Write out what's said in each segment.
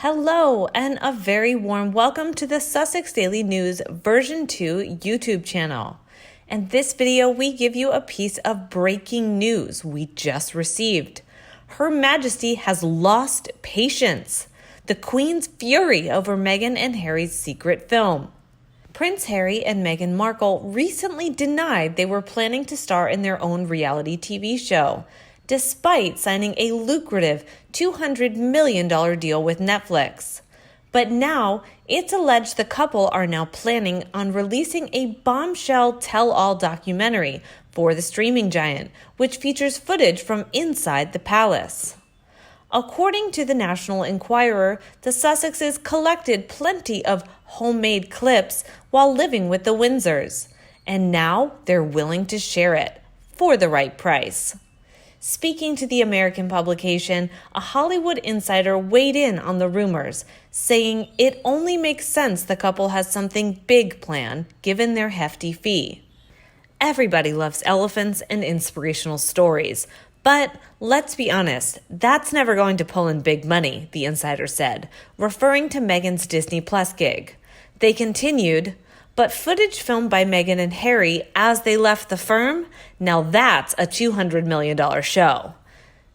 Hello, and a very warm welcome to the Sussex Daily News version 2 YouTube channel. In this video, we give you a piece of breaking news we just received. Her Majesty has lost patience. The Queen's fury over Meghan and Harry's secret film. Prince Harry and Meghan Markle recently denied they were planning to star in their own reality TV show, despite signing a lucrative $200 million deal with Netflix. But now, it's alleged the couple are now planning on releasing a bombshell tell-all documentary for the streaming giant, which features footage from inside the palace. According to the National Enquirer, the Sussexes collected plenty of homemade clips while living with the Windsors, and now they're willing to share it for the right price. Speaking to the American publication, a Hollywood insider weighed in on the rumors, saying it only makes sense the couple has something big planned, given their hefty fee. Everybody loves elephants and inspirational stories, but let's be honest, that's never going to pull in big money, the insider said, referring to Meghan's Disney Plus gig. They continued, but footage filmed by Meghan and Harry as they left the firm, now that's a $200 million show.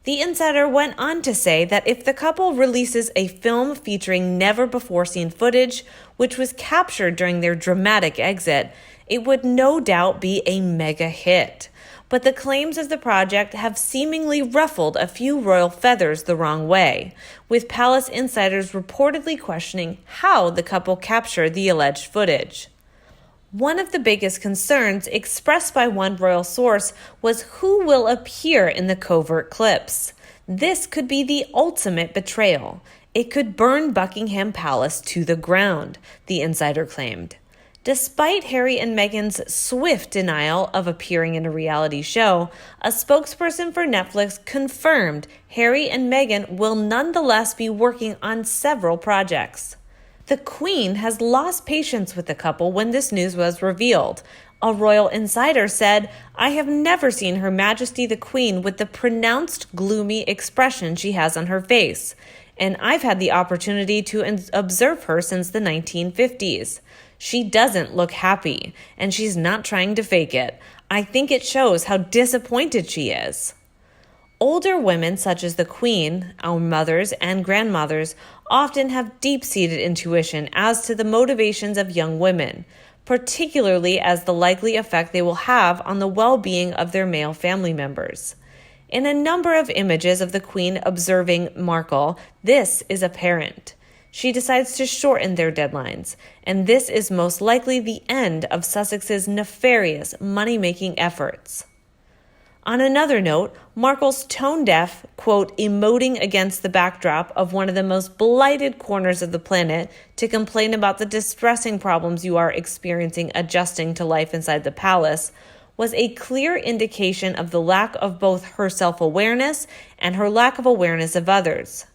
The insider went on to say that if the couple releases a film featuring never-before-seen footage, which was captured during their dramatic exit, it would no doubt be a mega hit. But the claims of the project have seemingly ruffled a few royal feathers the wrong way, with palace insiders reportedly questioning how the couple captured the alleged footage. One of the biggest concerns expressed by one royal source was who will appear in the covert clips. This could be the ultimate betrayal. It could burn Buckingham Palace to the ground, the insider claimed. Despite Harry and Meghan's swift denial of appearing in a reality show, a spokesperson for Netflix confirmed Harry and Meghan will nonetheless be working on several projects. The Queen has lost patience with the couple when this news was revealed. A royal insider said, "I have never seen Her Majesty the Queen with the pronounced gloomy expression she has on her face, and I've had the opportunity to observe her since the 1950s. She doesn't look happy, and she's not trying to fake it. I think it shows how disappointed she is." Older women such as the Queen, our mothers and grandmothers, often have deep-seated intuition as to the motivations of young women, particularly as the likely effect they will have on the well-being of their male family members. In a number of images of the Queen observing Markle, this is apparent. She decides to shorten their deadlines, and this is most likely the end of Sussex's nefarious money-making efforts. On another note, Markle's tone-deaf, quote, emoting against the backdrop of one of the most blighted corners of the planet to complain about the distressing problems you are experiencing adjusting to life inside the palace, was a clear indication of the lack of both her self-awareness and her lack of awareness of others.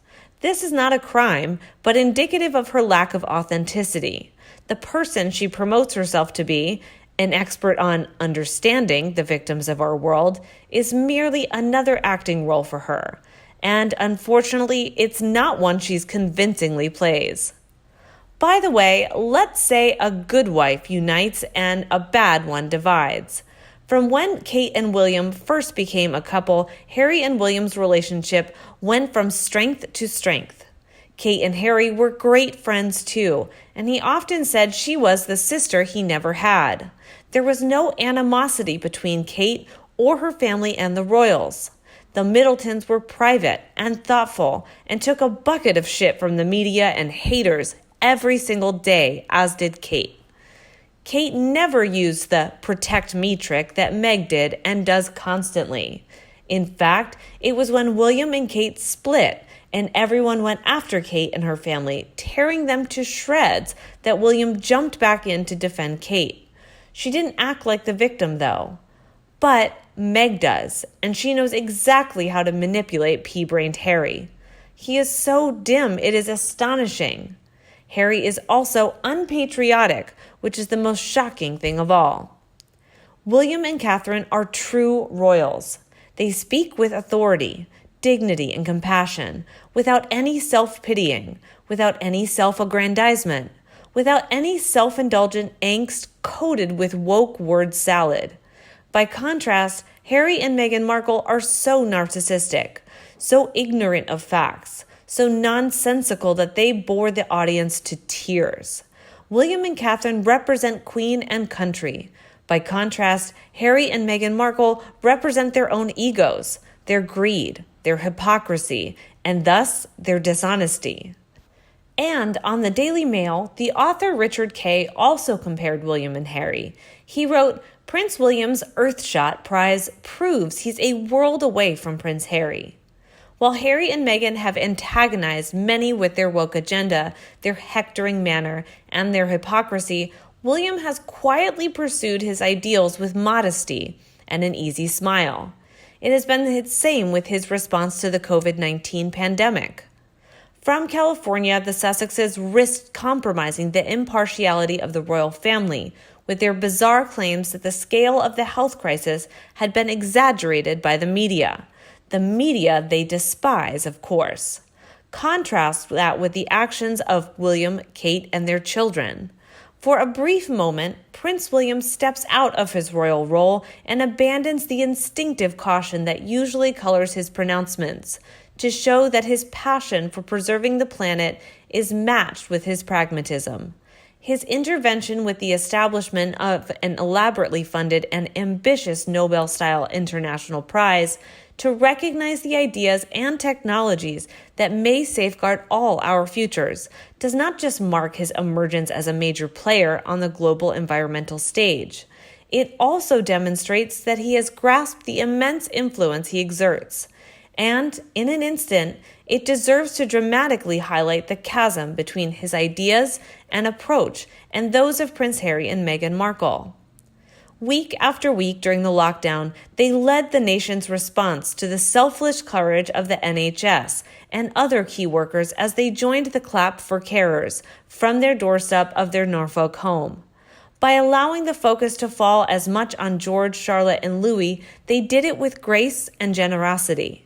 This is not a crime, but indicative of her lack of authenticity. The person she promotes herself to be, an expert on understanding the victims of our world, is merely another acting role for her. And unfortunately, it's not one she's convincingly plays. By the way, let's say a good wife unites and a bad one divides. From when Kate and William first became a couple, Harry and William's relationship went from strength to strength. Kate and Harry were great friends too, and he often said she was the sister he never had. There was no animosity between Kate or her family and the royals. The Middletons were private and thoughtful and took a bucket of shit from the media and haters every single day, as did Kate. Kate never used the protect me trick that Meg did and does constantly. In fact, it was when William and Kate split and everyone went after Kate and her family, tearing them to shreds, that William jumped back in to defend Kate. She didn't act like the victim, though. But Meg does, and she knows exactly how to manipulate pea-brained Harry. He is so dim, it is astonishing. Harry is also unpatriotic, which is the most shocking thing of all. William and Catherine are true royals. They speak with authority, dignity and compassion, without any self-pitying, without any self-aggrandizement, without any self-indulgent angst coated with woke word salad. By contrast, Harry and Meghan Markle are so narcissistic, so ignorant of facts, so nonsensical that they bore the audience to tears. William and Catherine represent Queen and country. By contrast, Harry and Meghan Markle represent their own egos, their greed, their hypocrisy, and thus their dishonesty. And on the Daily Mail, the author Richard Kay also compared William and Harry. He wrote, "Prince William's Earthshot Prize proves he's a world away from Prince Harry." While Harry and Meghan have antagonized many with their woke agenda, their hectoring manner, and their hypocrisy, William has quietly pursued his ideals with modesty and an easy smile. It has been the same with his response to the COVID-19 pandemic. From California, the Sussexes risked compromising the impartiality of the royal family with their bizarre claims that the scale of the health crisis had been exaggerated by the media. The media they despise, of course. Contrast that with the actions of William, Kate, and their children. For a brief moment, Prince William steps out of his royal role and abandons the instinctive caution that usually colors his pronouncements, to show that his passion for preserving the planet is matched with his pragmatism. His intervention with the establishment of an elaborately funded and ambitious Nobel-style international prize to recognize the ideas and technologies that may safeguard all our futures does not just mark his emergence as a major player on the global environmental stage. It also demonstrates that he has grasped the immense influence he exerts. And, in an instant, it deserves to dramatically highlight the chasm between his ideas and approach and those of Prince Harry and Meghan Markle. Week after week during the lockdown, they led the nation's response to the selfless courage of the NHS and other key workers as they joined the clap for carers from their doorstep of their Norfolk home. By allowing the focus to fall as much on George, Charlotte, and Louis, they did it with grace and generosity.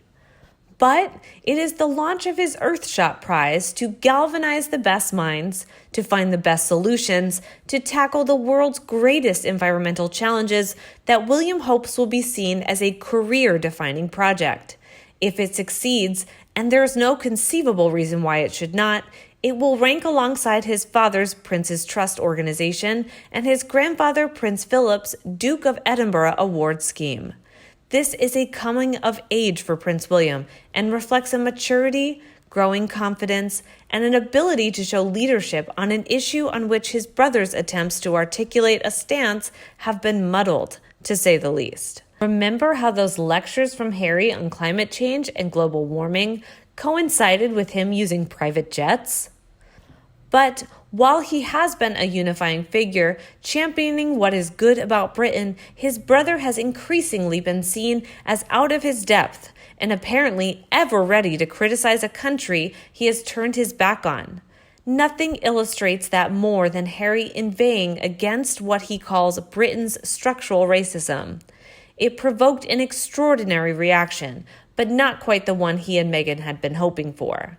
But it is the launch of his Earthshot Prize to galvanize the best minds, to find the best solutions, to tackle the world's greatest environmental challenges that William hopes will be seen as a career-defining project. If it succeeds, and there is no conceivable reason why it should not, it will rank alongside his father's Prince's Trust organization and his grandfather Prince Philip's Duke of Edinburgh award scheme. This is a coming of age for Prince William and reflects a maturity, growing confidence, and an ability to show leadership on an issue on which his brother's attempts to articulate a stance have been muddled, to say the least. Remember how those lectures from Harry on climate change and global warming coincided with him using private jets? But while he has been a unifying figure, championing what is good about Britain, his brother has increasingly been seen as out of his depth and apparently ever ready to criticize a country he has turned his back on. Nothing illustrates that more than Harry inveighing against what he calls Britain's structural racism. It provoked an extraordinary reaction, but not quite the one he and Meghan had been hoping for.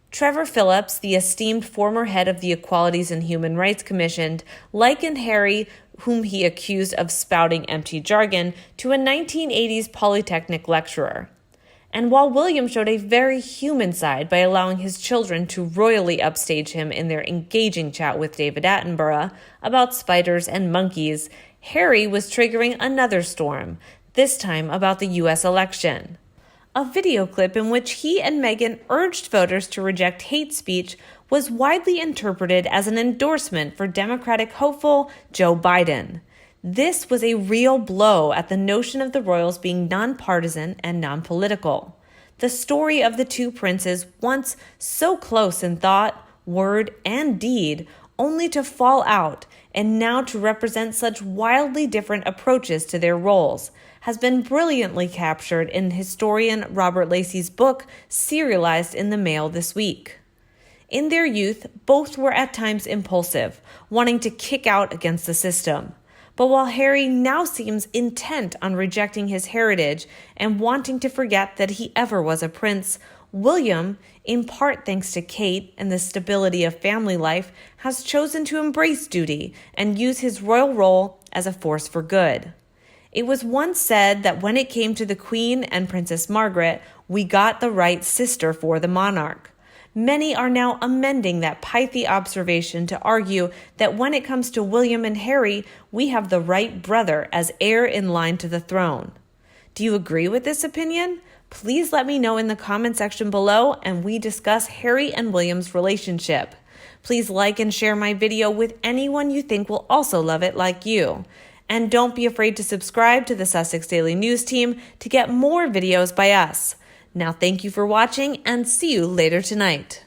Trevor Phillips, the esteemed former head of the Equalities and Human Rights Commission, likened Harry, whom he accused of spouting empty jargon, to a 1980s Polytechnic lecturer. And while William showed a very human side by allowing his children to royally upstage him in their engaging chat with David Attenborough about spiders and monkeys, Harry was triggering another storm, this time about the U.S. election. A video clip in which he and Meghan urged voters to reject hate speech was widely interpreted as an endorsement for Democratic hopeful Joe Biden. This was a real blow at the notion of the royals being nonpartisan and nonpolitical. The story of the two princes, once so close in thought, word, and deed, only to fall out and now to represent such wildly different approaches to their roles, has been brilliantly captured in historian Robert Lacey's book, serialized in the Mail this week. In their youth, both were at times impulsive, wanting to kick out against the system. But while Harry now seems intent on rejecting his heritage and wanting to forget that he ever was a prince, William, in part thanks to Kate and the stability of family life, has chosen to embrace duty and use his royal role as a force for good. It was once said that when it came to the Queen and Princess Margaret, we got the right sister for the monarch. Many are now amending that pithy observation to argue that when it comes to William and Harry, we have the right brother as heir in line to the throne. Do you agree with this opinion? Please let me know in the comment section below and we discuss Harry and William's relationship. Please like and share my video with anyone you think will also love it like you. And don't be afraid to subscribe to the Sussex Daily News team to get more videos by us. Now thank you for watching and see you later tonight.